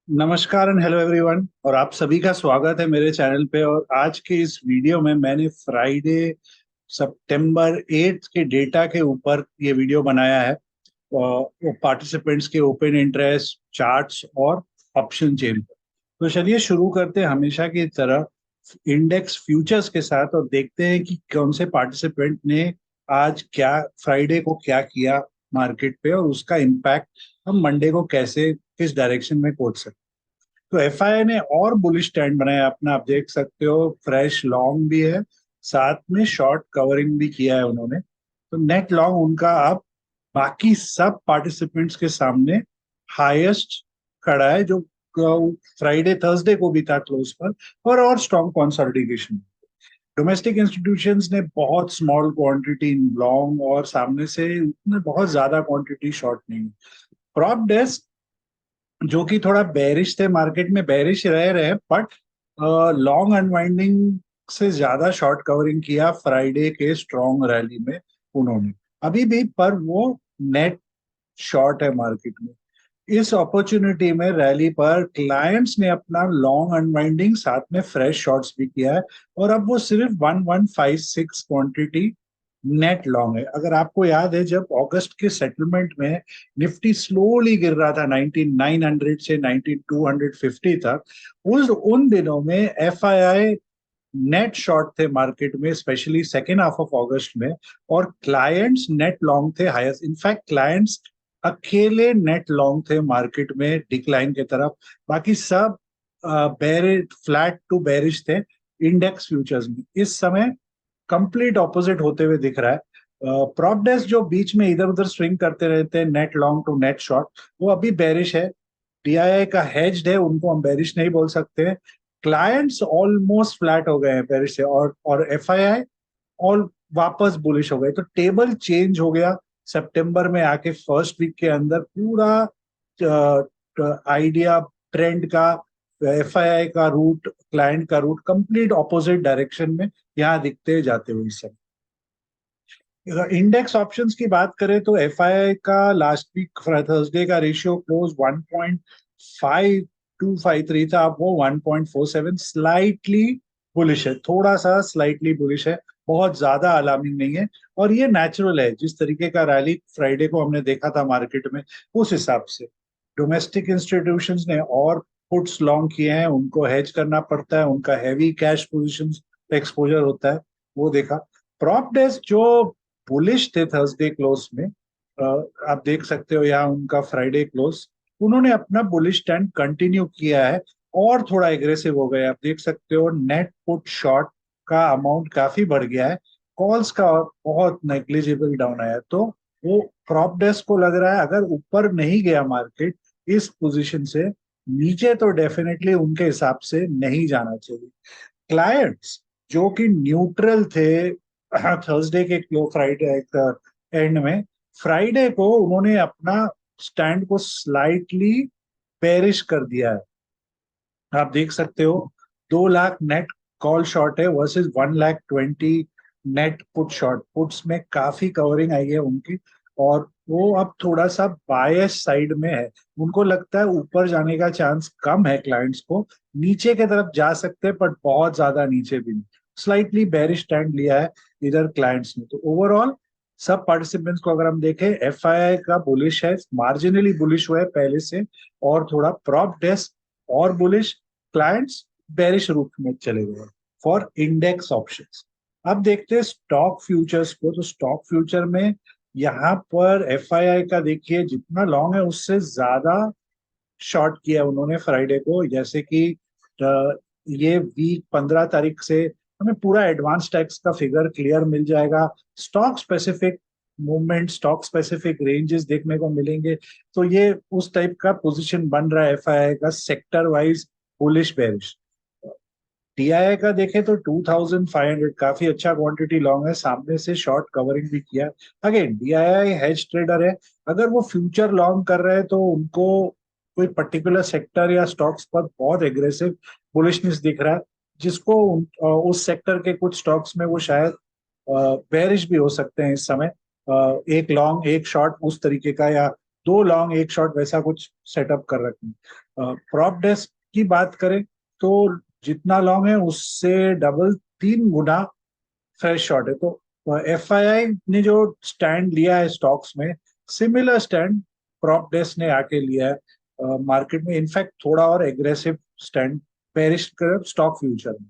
नमस्कार and hello everyone. और आप सभी का स्वागत है मेरे चैनल पे। और आज के इस वीडियो में मैंने फ्राइडे सितंबर 8 के डेटा के ऊपर ये वीडियो बनाया है। वो पार्टिसिपेंट्स के ओपन इंटरेस्ट चार्ट्स और ऑप्शन चेन पर। तो चलिए शुरू करते हैं हमेशा की तरह इंडेक्स फ्यूचर्स के साथ और देखते हैं कि कौन से पार्टिसिपेंट ने आज क्या फ्राइडे को क्या किया मार्केट पे, और उसका इम्पैक्ट हम मंडे को कैसे किस डायरेक्शन में पहुंच सकते हैं। तो एफआईआई ने और बुलिश स्टैंड बनाया अपना, आप देख सकते हो फ्रेश लॉन्ग भी है, साथ में शॉर्ट कवरिंग भी किया है उन्होंने। तो नेट लॉन्ग उनका अब बाकी सब पार्टिसिपेंट्स के सामने हाईएस्ट खड़ा है, जो फ्राइडे थर्सडे को भी था क्लोज पर। और स्ट्रॉन्ग कंसोलिडेशन। डोमेस्टिक इंस्टीट्यूशंस ने बहुत स्मॉल क्वांटिटी लॉन्ग और सामने से उतने बहुत ज्यादा क्वांटिटी शॉर्ट नहीं। प्रॉप डेस्क जो कि थोड़ा बेरिश थे, मार्केट में बेरिश रह रहे हैं, बट लॉन्ग अनवाइंडिंग से ज्यादा शॉर्ट कवरिंग किया फ्राइडे के स्ट्रॉन्ग रैली में उन्होंने अभी भी। पर वो नेट शॉर्ट है मार्केट में। इस अपॉर्चुनिटी में रैली पर क्लाइंट्स ने अपना लॉन्ग अनवाइंडिंग साथ में फ्रेश शॉर्ट्स भी किया है। और अब वो सिर्फ 1156 क्वांटिटी नेट लॉन्ग है। अगर आपको याद है, जब अगस्त के सेटलमेंट में निफ्टी स्लोली गिर रहा था 19900 से 19250 तक, उस उन दिनों में एफआईआई नेट शॉर्ट थे मार्केट में, स्पेशली सेकेंड हाफ ऑफ अगस्त में। और क्लाइंट्स नेट लॉन्ग थे हाईएस्ट। इनफैक्ट क्लाइंट्स अकेले नेट लॉन्ग थे मार्केट में डिक्लाइन की तरफ। बाकी सब बेरिश, फ्लैट टू बेरिश थे इंडेक्स फ्यूचर्स में। इस समय कंप्लीट ऑपोजिट होते हुए दिख रहा है। प्रॉप डेस्क जो बीच में इधर उधर स्विंग करते रहते हैं net long to net short, वो अभी बेरिश है। डीआईआई का हेज्ड है, उनको हम बेरिश नहीं बोल सकते। क्लाइंट्स ऑलमोस्ट फ्लैट हो गए हैं बेरिश से। और एफआईआई और वापस बुलिश हो गए। तो टेबल चेंज हो गया सितंबर में आके। फर्स्ट वीक के अंदर पूरा आइडिया ट्रेंड का, एफआईआई का रूट, क्लाइंट का रूट कंप्लीट ऑपोजिट डायरेक्शन में यहाँ दिखते जाते हुए इस समय। इंडेक्स ऑप्शंस की बात करें तो एफआईआई का लास्ट वीक थर्सडे का रेशियो क्लोज 1.5253 था। अब वो 1.47, स्लाइटली बुलिश है, थोड़ा सा स्लाइटली बुलिश है, बहुत ज्यादा अलार्मिंग नहीं है। और ये नेचुरल है, जिस तरीके का रैली फ्राइडे को हमने देखा था मार्केट में, उस हिसाब से डोमेस्टिक इंस्टीट्यूशंस ने और पुट्स लॉन्ग किए हैं, उनको हेज करना पड़ता है, उनका हैवी कैश पोजीशंस एक्सपोजर होता है, वो देखा। प्रॉप डेस्क जो बुलिश थे थर्सडे क्लोज में, आप देख सकते हो यहाँ उनका फ्राइडे क्लोज, उन्होंने अपना बुलिश स्टैंड कंटिन्यू किया है और थोड़ा एग्रेसिव हो गए। आप देख सकते हो नेट पुट शॉर्ट का अमाउंट काफी बढ़ गया है, कॉल्स का बहुत नेग्लिजिबल डाउन आया है। तो वो प्रॉप डेस्क को लग रहा है अगर ऊपर नहीं गया मार्केट इस पोजीशन से, नीचे तो डेफिनेटली उनके हिसाब से नहीं जाना चाहिए। क्लाइंट्स जो कि न्यूट्रल थे थर्सडे के फ्राइडे एंड में, फ्राइडे को उन्होंने अपना स्टैंड को स्लाइटली पेरिश कर दिया है। आप देख सकते हो 2 लाख नेट कॉल शॉर्ट है versus 1,20,000 net put short. Puts में काफी कवरिंग आई है उनकी, और वो अब थोड़ा सा बायस साइड में है। उनको लगता है ऊपर जाने का चांस कम है क्लाइंट्स को, नीचे की तरफ जा सकते हैं, बट बहुत ज्यादा नीचे भी नहीं। स्लाइटली बेरिश स्टैंड लिया है इधर क्लाइंट्स ने। तो ओवरऑल सब पार्टिसिपेंट्स को अगर हम देखें, एफआईआई का बुलिश है, मार्जिनली बुलिश हुआ है पहले से, और थोड़ा प्रॉप डेस्क और बुलिश, क्लाइंट्स बेरिश रूप में चले गए फॉर इंडेक्स ऑप्शंस। अब देखते हैं स्टॉक फ्यूचर्स को। तो स्टॉक फ्यूचर में यहाँ पर एफआईआई का देखिए जितना लॉन्ग है उससे ज्यादा शॉर्ट किया उन्होंने फ्राइडे को। जैसे कि ये वीक 15 तारीख से हमें पूरा एडवांस टैक्स का फिगर क्लियर मिल जाएगा। Stock specific movement, stock specific ranges देखने को मिलेंगे। तो ये उस टाइप का पोजीशन बन रहा है एफआईआई का, sector wise bullish bearish. DII का देखें तो 2500 काफी अच्छा क्वांटिटी लॉन्ग है, सामने से शॉर्ट कवरिंग भी किया। अगेन डीआईआई हेज ट्रेडर है, अगर वो फ्यूचर लॉन्ग कर रहे हैं तो उनको कोई पर्टिकुलर सेक्टर या स्टॉक्स पर बहुत एग्रेसिव बुलिशनेस दिख रहा है, जिसको उस सेक्टर के कुछ स्टॉक्स में वो शायद बेरिश भी हो सकते हैं इस समय। एक लॉन्ग एक शॉर्ट उस तरीके का, या 2 लॉन्ग 1 शॉर्ट वैसा कुछ सेटअप कर रखें। प्रॉप डेस्क की बात करें तो जितना लॉन्ग है उससे डबल 3 गुना फ्रेश शॉर्ट है। तो एफआईआई ने जो स्टैंड लिया है स्टॉक्स में, सिमिलर स्टैंड प्रॉप डेस्क ने आके लिया है मार्केट में। इनफैक्ट थोड़ा और एग्रेसिव स्टैंड पेरिश कर स्टॉक फ्यूचर में।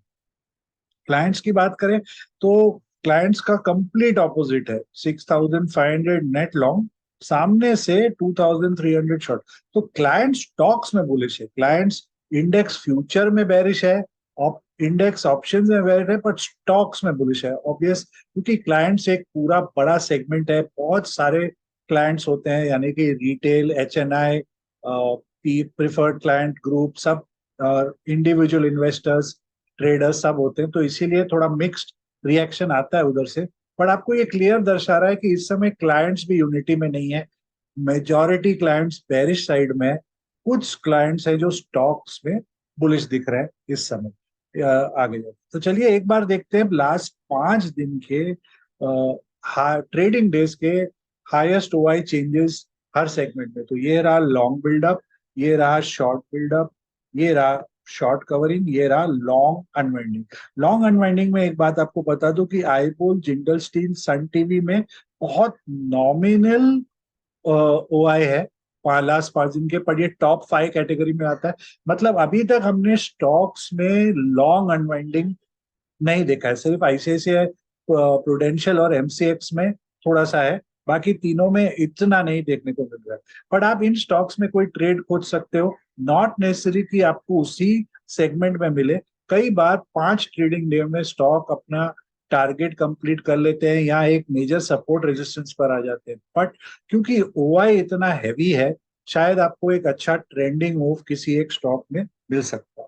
क्लाइंट्स की बात करें तो क्लाइंट्स का कंप्लीट ऑपोजिट है, 6500 नेट लॉन्ग, सामने से 2300 शॉर्ट। तो क्लाइंट स्टॉक्स में बुलिश है, क्लाइंट्स इंडेक्स फ्यूचर में बेरिश है, इंडेक्स ऑप्शंस में बेरिश है, बट स्टॉक्स में बुलिश है। ऑब्वियस, क्योंकि क्लाइंट्स एक पूरा बड़ा सेगमेंट है, बहुत सारे क्लाइंट्स होते हैं, यानी कि retail, HNI, preferred client group, सब इंडिविजुअल इन्वेस्टर्स, ट्रेडर्स सब होते हैं, तो इसीलिए थोड़ा मिक्स्ड रिएक्शन आता है उधर से। पर आपको ये क्लियर दर्शा रहा है कि इस समय क्लाइंट्स भी यूनिटी में नहीं है, मेजॉरिटी क्लाइंट्स बेरिश साइड में है, कुछ क्लाइंट्स है जो स्टॉक्स में बुलिश दिख रहे हैं इस समय। आगे जाए तो चलिए एक बार देखते हैं लास्ट 5 दिन के ट्रेडिंग डेज के हाईएस्ट ओआई चेंजेस हर सेगमेंट में। तो ये रहा लॉन्ग बिल्डअप, ये रहा शॉर्ट बिल्डअप, ये रहा शॉर्ट कवरिंग, ये रहा लॉन्ग अनवाइंडिंग। लॉन्ग अनवाइंडिंग में एक बात आपको बता दूं कि आईबोल, जिंगल स्टील, सन टीवी में बहुत नॉमिनल ओआई है लास्ट 5 दिन के, पर ये टॉप 5 कैटेगरी में आता है। मतलब अभी तक हमने स्टॉक्स में लॉन्ग अनवाइंडिंग नहीं देखा है, सिर्फ आईसीआईसीआई प्रूडेंशियल और एमसीएक्स में थोड़ा सा है, बाकी तीनों में इतना नहीं देखने को मिल रहा है। बट आप इन स्टॉक्स में कोई ट्रेड खोज सकते हो, नॉट नेसेसरी कि आपको उसी सेगमेंट में मिले। कई बार 5 ट्रेडिंग डे में स्टॉक अपना टारगेट कंप्लीट कर लेते हैं या एक मेजर सपोर्ट रेजिस्टेंस पर आ जाते हैं, बट क्योंकि ओआई इतना हैवी है, शायद आपको एक अच्छा ट्रेंडिंग मूव किसी एक स्टॉक में मिल सकता है।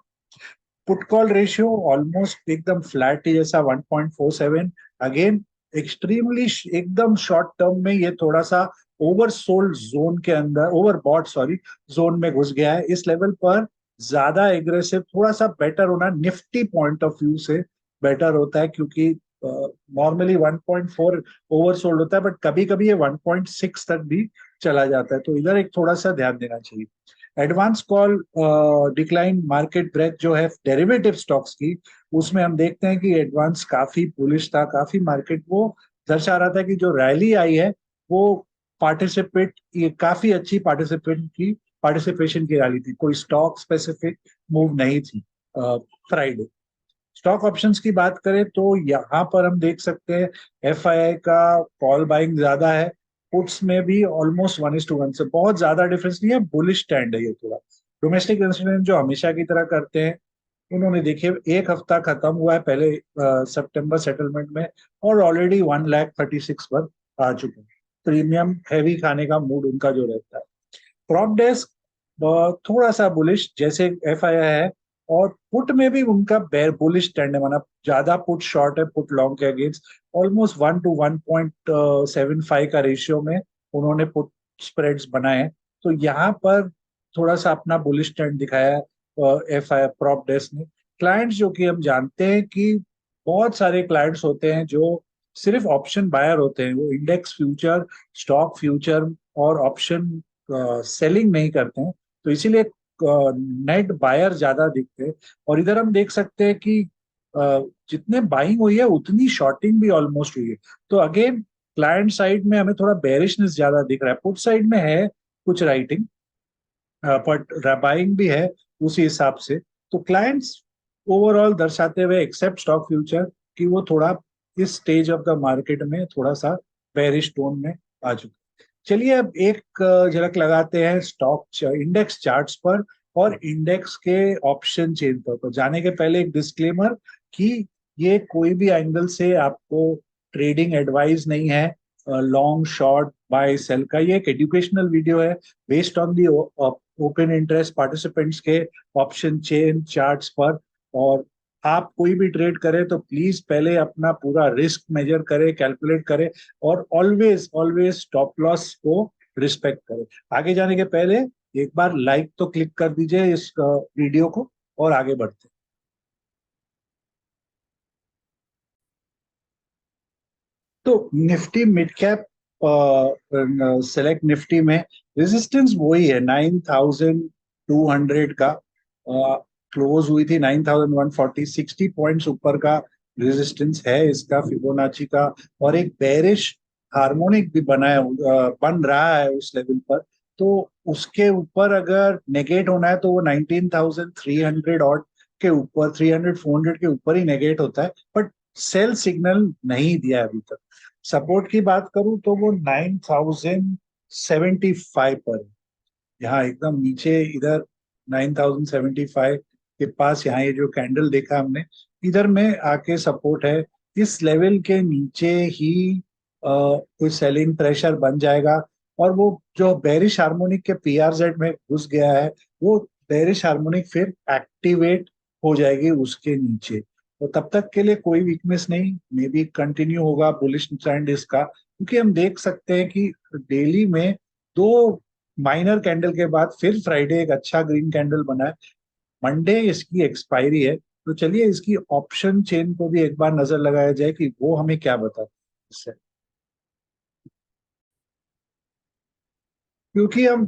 पुट कॉल रेशियो ऑलमोस्ट एकदम फ्लैट ही जैसा 1.47। अगेन एक्सट्रीमली एकदम शॉर्ट टर्म में ये थोड़ा सा ओवरसोल्ड जोन के अंदर, ओवरबॉट सॉरी, जोन में घुस गया है। इस लेवल पर ज्यादा एग्रेसिव थोड़ा सा बेटर होना निफ्टी पॉइंट ऑफ व्यू से बेटर होता है, क्योंकि नॉर्मली 1.4 ओवरसोल्ड होता है, बट कभी कभी ये 1.6 तक भी चला जाता है, तो इधर एक थोड़ा सा ध्यान देना चाहिए। Advance call decline market breadth जो है डेरिवेटिव स्टॉक्स की, उसमें हम देखते हैं कि एडवांस काफी बुलिश था, काफी मार्केट वो दर्शा रहा था कि जो रैली आई है वो पार्टिसिपेट, ये काफी अच्छी पार्टिसिपेशन की रैली थी, कोई स्टॉक स्पेसिफिक मूव नहीं थी फ्राइडे। स्टॉक ऑप्शंस की बात करें तो यहाँ पर हम देख सकते हैं एफआईआई का कॉल बाइंग ज्यादा है, पुट्स में भी ऑलमोस्ट 1:1 से, बहुत ज्यादा डिफरेंस नहीं है, बुलिश स्टैंड है ये थोड़ा। डोमेस्टिक इंस्टीट्यूशन जो हमेशा की तरह करते हैं, उन्होंने देखिए एक हफ्ता खत्म हुआ है पहले सितंबर सेटलमेंट में, और ऑलरेडी 1,36,000 पर आ चुके हैं। प्रीमियम हैवी खाने का मूड उनका जो रहता है। प्रॉप डेस्क थोड़ा सा बुलिश जैसे एफआईआई है, और पुट में भी उनका बेर बुलिश ट्रेंड है, माना ज्यादा पुट शॉर्ट है पुट लॉन्ग के अगेंस्ट, ऑलमोस्ट 1 to 1.75 का रेशियो में उन्होंने पुट स्प्रेड्स बनाए हैं। तो यहाँ पर थोड़ा सा अपना बुलिश ट्रेंड दिखाया एफ आई प्रॉप डेस्क ने। क्लाइंट्स जो कि हम जानते हैं कि बहुत सारे क्लाइंट्स होते हैं जो सिर्फ ऑप्शन बायर होते हैं, वो इंडेक्स फ्यूचर, स्टॉक फ्यूचर और ऑप्शन सेलिंग नहीं करते हैं, तो इसीलिए नेट बायर ज्यादा दिखते हैं। और इधर हम देख सकते हैं कि जितने बाइंग हुई है उतनी शॉर्टिंग भी ऑलमोस्ट हुई है। तो अगेन क्लाइंट साइड में हमें थोड़ा बेरिशनेस ज्यादा दिख रहा है, पुट साइड में है कुछ राइटिंग, बट बाइंग भी है उसी हिसाब से। तो क्लाइंट्स ओवरऑल दर्शाते हुए एक्सेप्ट स्टॉक फ्यूचर कि वो थोड़ा इस स्टेज ऑफ द मार्केट में थोड़ा सा बेरिश टोन में आ चुके। चलिए अब एक झलक लगाते हैं स्टॉक इंडेक्स चार्ट्स पर और इंडेक्स के ऑप्शन चेन पर। तो जाने के पहले एक डिस्क्लेमर कि ये कोई भी एंगल से आपको ट्रेडिंग एडवाइस नहीं है, लॉन्ग शॉर्ट बाय सेल का। ये एक एजुकेशनल वीडियो है based on the open interest participants के ऑप्शन चेन चार्ट्स पर। और आप कोई भी ट्रेड करें तो प्लीज पहले अपना पूरा रिस्क मेजर करें, कैलकुलेट करें, और ऑलवेज ऑलवेज स्टॉप लॉस को रिस्पेक्ट करें। आगे जाने के पहले एक बार लाइक तो क्लिक कर दीजिए इस वीडियो को, और आगे बढ़ते हैं। तो Nifty mid cap select Nifty में रेजिस्टेंस वही है 9200 का, क्लोज हुई थी 9140, 60 पॉइंट्स ऊपर का रेजिस्टेंस है इसका फिबोनाची का। और एक बेरिश हार्मोनिक भी बन रहा है उस लेवल पर। तो उसके ऊपर अगर नेगेट होना है तो वो 19300 और के ऊपर, 300 400 के ऊपर ही नेगेट होता है, बट सेल सिग्नल नहीं दिया है अभी तक। सपोर्ट की बात करूं तो वो 9075 पर है। यहाँ एकदम नीचे इधर 9075 के पास, यहाँ ये जो कैंडल देखा हमने, इधर में आके सपोर्ट है। इस लेवल के नीचे ही कोई सेलिंग प्रेशर बन जाएगा, और वो जो बेरिश हार्मोनिक के पीआरजेड में घुस गया है, वो बेरिश हार्मोनिक फिर एक्टिवेट हो जाएगी उसके नीचे। तो तब तक के लिए कोई वीकनेस नहीं, मे बी कंटिन्यू होगा बुलिश ट्रेंड इसका, क्योंकि हम देख सकते हैं कि डेली में दो माइनर कैंडल के बाद फिर फ्राइडे एक अच्छा ग्रीन कैंडल बना है। मंडे इसकी एक्सपायरी है, तो चलिए इसकी ऑप्शन चेन को भी एक बार नजर लगाया जाए कि वो हमें क्या बताता है इससे। क्योंकि हम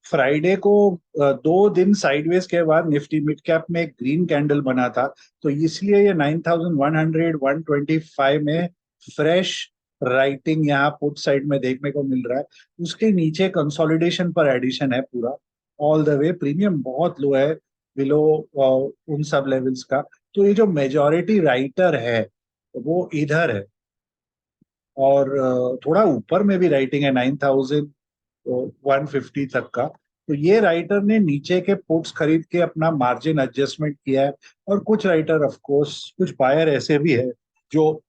फ्राइडे को 2 दिन साइडवेज के बाद निफ्टी मिड कैप में एक ग्रीन कैंडल बना था, तो इसलिए ये 9100 125 में फ्रेश राइटिंग यहाँ पुट साइड में देखने को मिल रहा है। उसके नीचे कंसोलिडेशन पर एडिशन है पूरा, ऑल द वे प्रीमियम बहुत लो है बिलो उन सब लेवल्स का। तो ये जो मेजॉरिटी राइटर है वो इधर है, और थोड़ा ऊपर में भी राइटिंग है 150 तक का। तो ये राइटर ने नीचे के पुट्स खरीद के अपना मार्जिन एडजस्टमेंट किया है। और कुछ राइटर ऑफ कोर्स, कुछ बायर ऐसे भी है जो,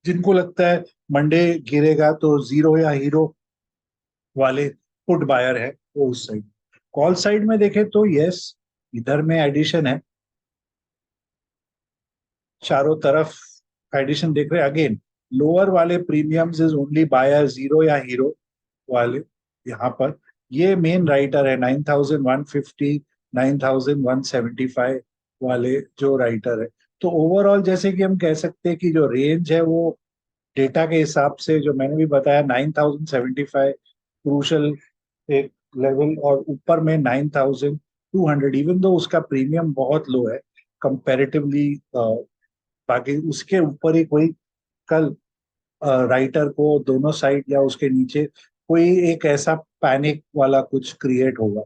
जिनको लगता है मंडे गिरेगा तो जीरो या हीरो वाले पुट बायर है, वो उस साइड। कॉल साइड में देखें तो यस, इधर में एडिशन है, चारों तरफ एडिशन देख रहे हैं। अगेन लोअर वाले premiums is only buyer zero या हीरो वाले यहाँ पर। ये मेन राइटर है 9150 9175 वाले जो राइटर है। तो ओवरऑल जैसे कि हम कह सकते हैं कि जो रेंज है वो डेटा के हिसाब से जो मैंने भी बताया 9075 क्रूशल एक लेवल, और ऊपर में 9200, इवन दो उसका प्रीमियम बहुत लो है कंपैरेटिवली। बाकी उसके ऊपर ही कोई कल राइटर को दोनों साइड या उसके नीचे कोई एक ऐसा पैनिक वाला कुछ क्रिएट होगा।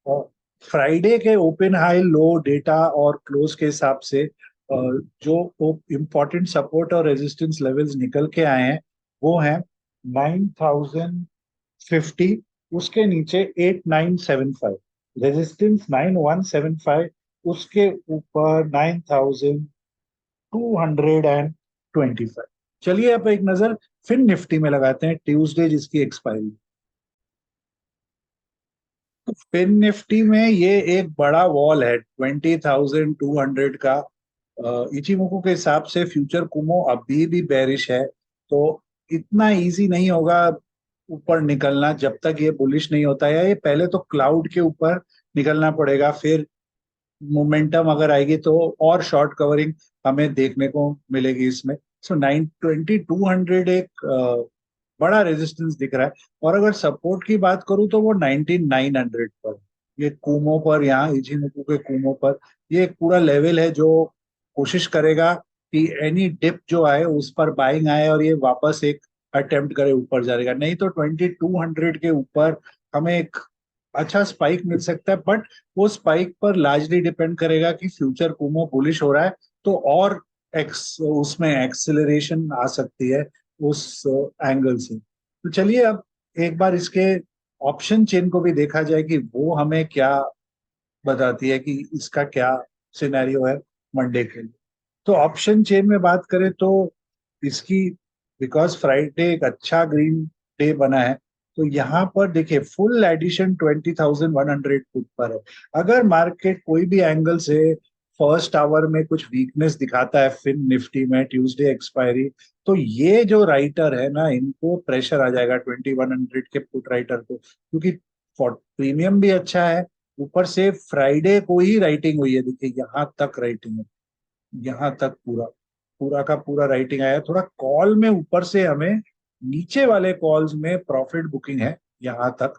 और फ्राइडे के ओपन हाई लो डेटा और क्लोज के हिसाब से जो इम्पोर्टेंट सपोर्ट और रेजिस्टेंस लेवल्स निकल के आए हैं वो हैं 9050, उसके नीचे 8975, रेजिस्टेंस 9175, उसके ऊपर 9225। चलिए अब एक नजर फिर निफ्टी में लगाते हैं, ट्यूसडे जिसकी एक्सपायरी। तो फिन निफ्टी में ये एक बड़ा वॉल है 20,200 का। इचिमोकू के हिसाब से फ्यूचर कुमो अभी भी बेरिश है, तो इतना इजी नहीं होगा ऊपर निकलना जब तक ये बुलिश नहीं होता है। ये पहले तो क्लाउड के ऊपर निकलना पड़ेगा, फिर मोमेंटम अगर आएगी तो और शॉर्ट कवरिंग हमें देखने को मिलेगी इसमें। सो 92200 एक बड़ा रेजिस्टेंस दिख रहा है। और अगर सपोर्ट की बात करूं तो वो 19900 पर, ये कुमो पर, यहाँ इचिनोकुई के कुमो पर, ये एक पूरा लेवल है जो कोशिश करेगा कि एनी डिप जो आए उस पर बाइंग आए और ये वापस एक अटेम्प्ट करे ऊपर जाएगा। नहीं तो 2200 के ऊपर हमें एक अच्छा स्पाइक मिल सकता है, बट वो स्पाइक पर लार्जली डिपेंड करेगा कि फ्यूचर कुमो बुलिश हो रहा है तो और उसमें एक्सेलरेशन आ सकती है उस एंगल से। तो चलिए अब एक बार इसके ऑप्शन चेन को भी देखा जाए कि वो हमें क्या बताती है कि इसका क्या सिनेरियो है मंडे के लिए। तो ऑप्शन चेन में बात करें तो इसकी, बिकॉज फ्राइडे एक अच्छा ग्रीन डे बना है, तो यहाँ पर देखिए फुल एडिशन 20,100 फुट पर है। अगर मार्केट कोई भी एंगल से फर्स्ट आवर में कुछ वीकनेस दिखाता है फिन निफ्टी में ट्यूसडे एक्सपायरी, तो ये जो राइटर है ना, इनको प्रेशर आ जाएगा 2100 के पुट राइटर को, क्योंकि प्रीमियम भी अच्छा है, ऊपर से फ्राइडे को ही राइटिंग हुई है। देखिए यहाँ तक राइटिंग है, यहाँ तक पूरा पूरा का पूरा राइटिंग आया। थोड़ा कॉल में ऊपर से हमें नीचे वाले कॉल्स में प्रॉफिट बुकिंग है यहाँ तक,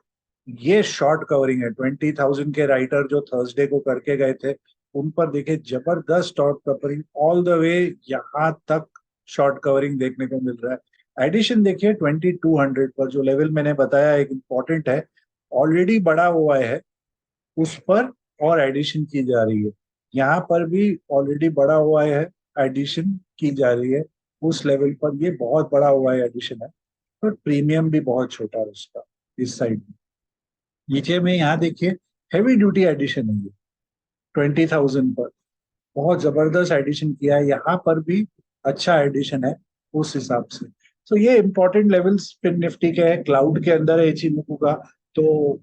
ये शॉर्ट कवरिंग है। 20,000 के राइटर जो थर्सडे को करके गए थे, उन पर देखिए जबरदस्त short covering all the way यहाँ तक शॉर्ट कवरिंग देखने को मिल रहा है। एडिशन देखिए 2200 पर, जो लेवल मैंने बताया एक इम्पॉर्टेंट है, ऑलरेडी बड़ा हुआ है उस पर, और एडिशन की जा रही है। यहाँ पर भी ऑलरेडी बड़ा हुआ है, एडिशन की जा रही है उस लेवल पर। ये बहुत बड़ा हुआ है एडिशन है, पर प्रीमियम भी बहुत छोटा है उसका इस साइड में। नीचे में यहाँ देखिए हैवी ड्यूटी एडिशन है ये 20,000 पर, बहुत जबरदस्त एडिशन किया है। यहाँ पर भी अच्छा एडिशन है उस हिसाब से। तो ये इंपॉर्टेंट लेवल्स फिन निफ्टी के है, क्लाउड के अंदर है इचिमोकू का। तो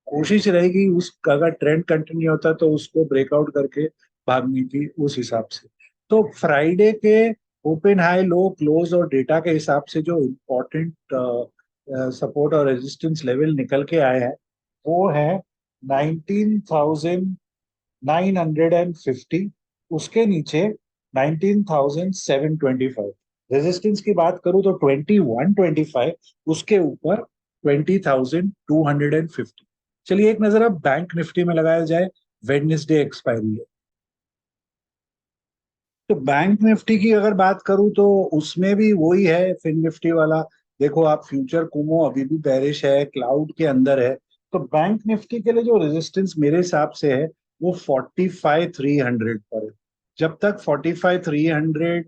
कोशिश रहेगी उस, अगर ट्रेंड कंटिन्यू होता है तो उसको ब्रेकआउट करके भागने की उस हिसाब से। तो फ्राइडे के ओपन हाई लो क्लोज और डेटा के हिसाब से जो इम्पोर्टेंट सपोर्ट और रेजिस्टेंस लेवल निकल के आए हैं वो है 19,950। उसके नीचे 19,725। रेजिस्टेंस की बात करूं तो 2125, उसके ऊपर 20,250। चलिए एक नजर अब बैंक निफ्टी में लगाया जाए। वेडनेसडे एक्सपायरी है, तो बैंक निफ्टी की अगर बात करूं तो उसमें भी वही है फिन निफ्टी वाला। देखो आप, फ्यूचर कुमो अभी भी बेरिश है, क्लाउड के अंदर है। तो बैंक निफ्टी के लिए जो रेजिस्टेंस मेरे हिसाब से है वो 45,300 पर है। जब तक 45,300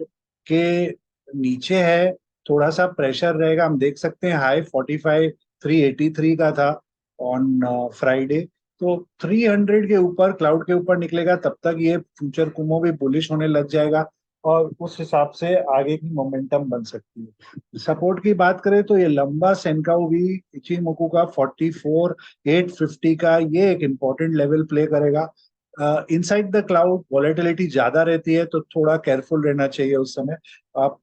के नीचे है, थोड़ा सा प्रेशर रहेगा। हम देख सकते हैं हाई 45,383 का था ऑन फ्राइडे। तो 300 के ऊपर, क्लाउड के ऊपर निकलेगा तब तक ये फ्यूचर कुमो भी बुलिश होने लग जाएगा, और उस हिसाब से आगे की मोमेंटम बन सकती है। सपोर्ट की बात करें तो ये लंबा सेनकाउ भी इचिमोकू का 44,850 का, ये एक इम्पोर्टेंट लेवल प्ले करेगा। इनसाइड द क्लाउड वॉलेटिलिटी ज्यादा रहती है, तो थोड़ा केयरफुल रहना चाहिए उस समय। आप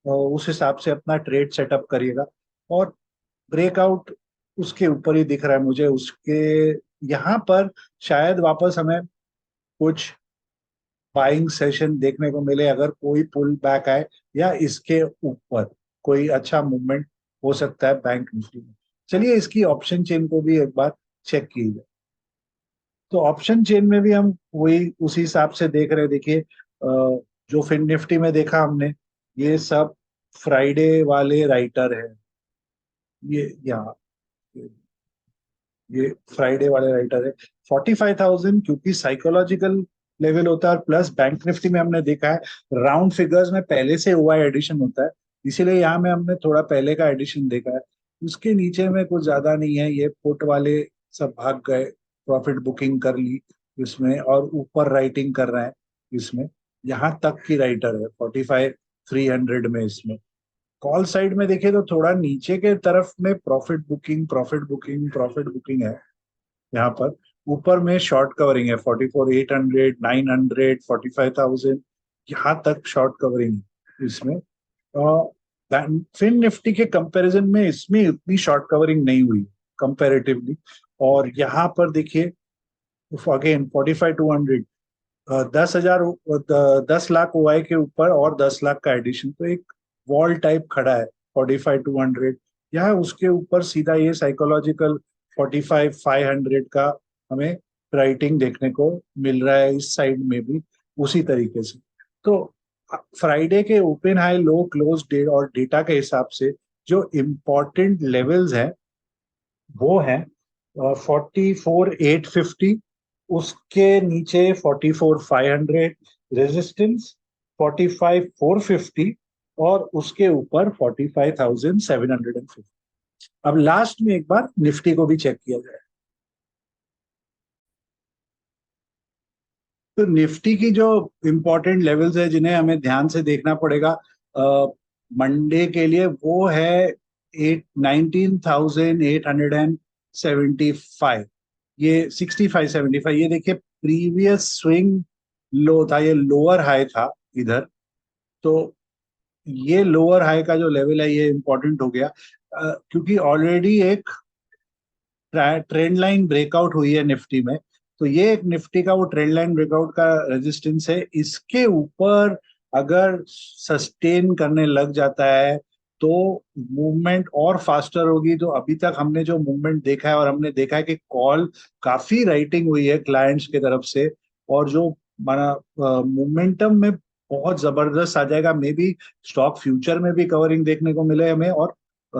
उस हिसाब से अपना ट्रेड सेटअप करिएगा। और ब्रेकआउट उसके ऊपर ही दिख रहा है मुझे, उसके यहाँ पर शायद वापस हमें कुछ बाइंग सेशन देखने को मिले, अगर कोई पुल बैक आए या इसके ऊपर कोई अच्छा मूवमेंट हो सकता है बैंक निफ्टी में। चलिए इसकी ऑप्शन चेन को भी एक बार चेक कीजिए। तो ऑप्शन चेन में भी हम वही उसी हिसाब से देख रहे हैं। देखिए जो फिन निफ्टी में देखा हमने, ये सब फ्राइडे वाले राइटर है। ये यहाँ, ये फ्राइडे वाले राइटर है। 45,000 क्योंकि साइकोलॉजिकल लेवल होता है, प्लस बैंक निफ्टी में हमने देखा है राउंड फिगर्स में पहले से हुआ एडिशन होता है, इसीलिए यहाँ में हमने थोड़ा पहले का एडिशन देखा है। उसके नीचे में कुछ ज्यादा नहीं है, ये पुट वाले सब भाग गए, प्रॉफिट बुकिंग कर ली इसमें, और ऊपर राइटिंग कर रहे हैं इसमें। यहाँ तक की राइटर है 45,300 में। इसमें कॉल साइड में देखें तो थोड़ा नीचे के तरफ में profit booking, profit booking, profit booking है यहाँ पर। ऊपर में शॉर्ट कवरिंग है 44,800, 900, 45,000, यहाँ तक शॉर्ट कवरिंग है इसमें। फिन निफ्टी के कंपैरिजन में इसमें उतनी शॉर्ट कवरिंग नहीं हुई कंपैरेटिवली। और यहाँ पर देखिए अगेन 45,200, 10,000, 10 लाख ओआई के ऊपर और 10 लाख का एडिशन, तो एक वॉल टाइप खड़ा है 45,200। यहाँ उसके ऊपर सीधा ये साइकोलॉजिकल 45,500 का हमें राइटिंग देखने को मिल रहा है इस साइड में भी उसी तरीके से। तो फ्राइडे के open high low close day और डेटा के हिसाब से जो इम्पोर्टेंट लेवल्स हैं वो है 44,850, उसके नीचे 44,500 रेजिस्टेंस, 45,450, और उसके ऊपर 45,750। अब लास्ट में एक बार निफ्टी को भी चेक किया जाए। तो निफ्टी की जो इम्पोर्टेंट लेवल्स है जिन्हें हमें ध्यान से देखना पड़ेगा मंडे के लिए, वो है 19,875। ये 65,75, ये देखिए प्रीवियस स्विंग लो था, ये लोअर हाई था इधर। तो ये लोअर हाई का जो लेवल है ये इंपॉर्टेंट हो गया, क्योंकि ऑलरेडी एक ट्रेंड लाइन ब्रेकआउट हुई है निफ्टी में। तो ये एक निफ्टी का वो ट्रेंड लाइन ब्रेकआउट का रेजिस्टेंस है। इसके ऊपर अगर सस्टेन करने लग जाता है तो मूवमेंट और फास्टर होगी। तो अभी तक हमने जो मूवमेंट देखा है, और हमने देखा है कि कॉल काफी राइटिंग हुई है क्लाइंट्स की तरफ से, और जो माना मोमेंटम में बहुत जबरदस्त आ जाएगा। मे बी स्टॉक फ्यूचर में भी कवरिंग देखने को मिले हमें, और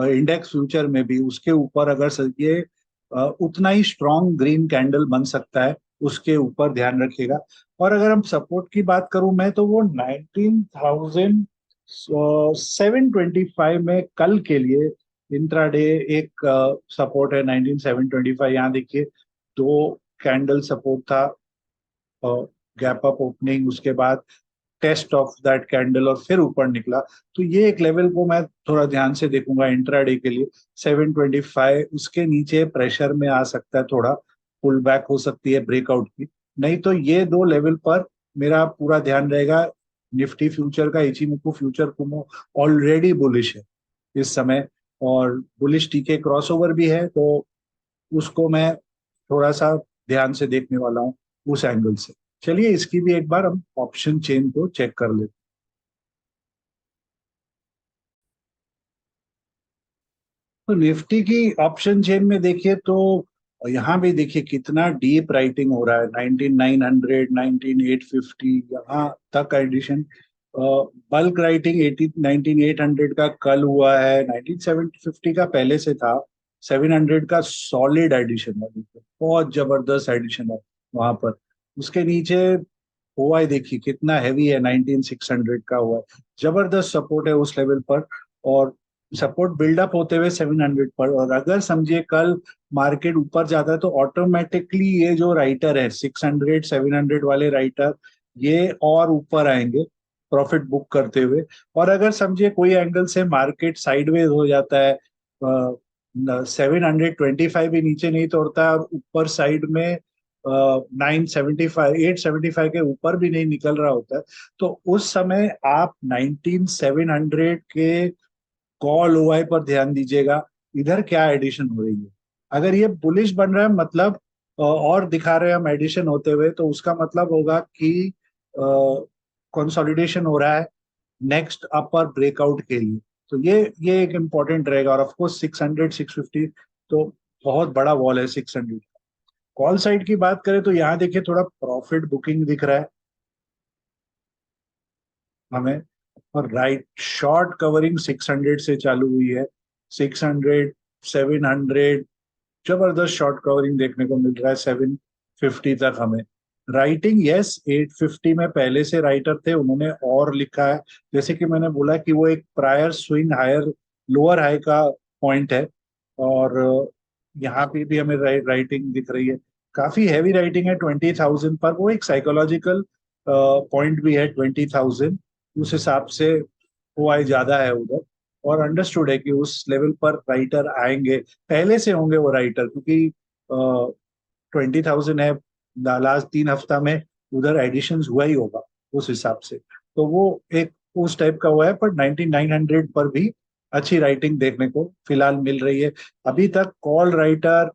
इंडेक्स फ्यूचर में भी उसके ऊपर अगर ये उतना ही स्ट्रॉन्ग ग्रीन कैंडल बन सकता है, उसके ऊपर ध्यान रखिएगा। और अगर हम सपोर्ट की बात करूं मैं, तो वो 19,725 में कल के लिए इंट्राडे एक सपोर्ट है। 19,725 यहाँ देखिए, दो कैंडल सपोर्ट था, गैप अप ओपनिंग, उसके बाद टेस्ट ऑफ दैट कैंडल, और फिर ऊपर निकला। तो ये एक लेवल को मैं थोड़ा ध्यान से देखूंगा इंट्राडे के लिए। 725 उसके नीचे प्रेशर में आ सकता है, थोड़ा पुल बैक हो सकती है ब्रेकआउट की। नहीं तो ये दो लेवल पर मेरा पूरा ध्यान रहेगा। निफ्टी फ्यूचर का, इचिमोकू फ्यूचर कुमो ऑलरेडी बुलिश है इस समय, और बुलिश टीके क्रॉसओवर भी है, तो उसको मैं थोड़ा सा ध्यान से देखने वाला हूँ उस एंगल से। चलिए इसकी भी एक बार हम ऑप्शन चेन को चेक कर लेते हैं। तो निफ्टी की ऑप्शन चेन में देखिए, तो यहाँ भी देखिए कितना डीप राइटिंग हो रहा है। 19,900, 19,850 यहाँ तक एडिशन। बल्क राइटिंग 19,800 का कल हुआ है, 19,750 का पहले से था, 700 का सॉलिड एडिशन है, बहुत जबरदस्त एडिशन है वहां पर। उसके नीचे ओआई देखिए कितना हैवी है, 19,600 का हुआ है, जबरदस्त सपोर्ट है उस लेवल पर। और सपोर्ट बिल्डअप होते हुए 700 पर, और अगर समझिए कल मार्केट ऊपर जाता है तो ऑटोमेटिकली ये जो राइटर है 600 700 वाले राइटर, ये और ऊपर आएंगे प्रॉफिट बुक करते हुए। और अगर समझिए कोई एंगल से मार्केट साइडवेज हो जाता है, 725 भी नीचे नहीं तोड़ता है, और ऊपर साइड में 975 875 के ऊपर भी नहीं निकल रहा होता है, तो उस समय आप 19,700 के कॉल ओआई पर ध्यान दीजिएगा। इधर क्या एडिशन हो रही है, अगर ये बुलिश बन रहा है मतलब, और दिखा रहे हैं हम एडिशन होते हुए, तो उसका मतलब होगा कि कंसोलिडेशन हो रहा है नेक्स्ट अपर ब्रेकआउट के लिए। तो ये एक इम्पॉर्टेंट रहेगा। और ऑफ कोर्स 600 650 तो बहुत बड़ा वॉल है 600। कॉल साइड की बात करें तो यहाँ देखिए थोड़ा प्रॉफिट बुकिंग दिख रहा है हमें, और राइट शॉर्ट कवरिंग 600 से चालू हुई है। 600 700 जबरदस्त शॉर्ट कवरिंग देखने को मिल रहा है, 750 तक हमें। राइटिंग यस 850 में पहले से राइटर थे, उन्होंने और लिखा है। जैसे कि मैंने बोला कि वो एक prior swing higher lower high का पॉइंट है, और यहाँ पे भी हमें राइटिंग दिख रही है, काफी हैवी राइटिंग है 20,000 पर। वो एक साइकोलॉजिकल पॉइंट भी है 20,000, उस हिसाब से वो आई ज्यादा है उधर। और अंडरस्टूड है कि उस लेवल पर राइटर आएंगे, पहले से होंगे वो राइटर, क्योंकि 20,000 है, लास्ट 3 हफ्ता में उधर एडिशन हुआ ही होगा उस हिसाब से। तो वो एक उस टाइप का हुआ है, पर 19,900 पर भी अच्छी राइटिंग देखने को फिलहाल मिल रही है। अभी तक कॉल राइटर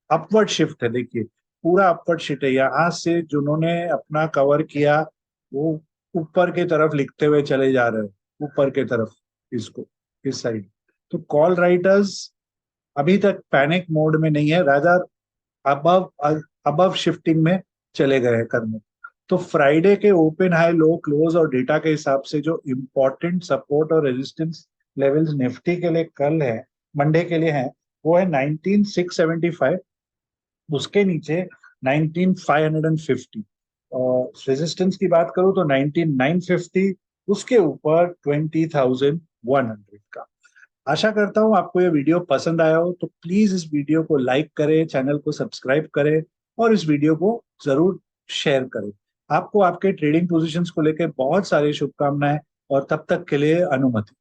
अपवर्ड शिफ्ट है, देखिए पूरा अपवर्ड शिफ्ट है। यहाँ से जिन्होंने अपना कवर किया वो ऊपर की तरफ लिखते हुए चले जा रहे हैं, ऊपर की तरफ, इसको इस साइड। तो कॉल राइटर्स अभी तक पैनिक मोड में नहीं है, रादर अबव अबव शिफ्टिंग में चले गए हैं करने। तो फ्राइडे के ओपन हाई लो क्लोज और डेटा के हिसाब से जो इम्पोर्टेंट सपोर्ट और रेजिस्टेंस लेवल्स निफ्टी के लिए कल है, मंडे के लिए है, वो है 19,675, उसके नीचे 19,550। और रेजिस्टेंस की बात करूं तो 19,950, उसके ऊपर 20,100 का। आशा करता हूं आपको ये वीडियो पसंद आया हो, तो प्लीज इस वीडियो को लाइक करें, चैनल को सब्सक्राइब करें, और इस वीडियो को जरूर शेयर करें। आपको आपके ट्रेडिंग पोजीशंस को लेकर बहुत सारी शुभकामनाएं, और तब तक के लिए अनुमति।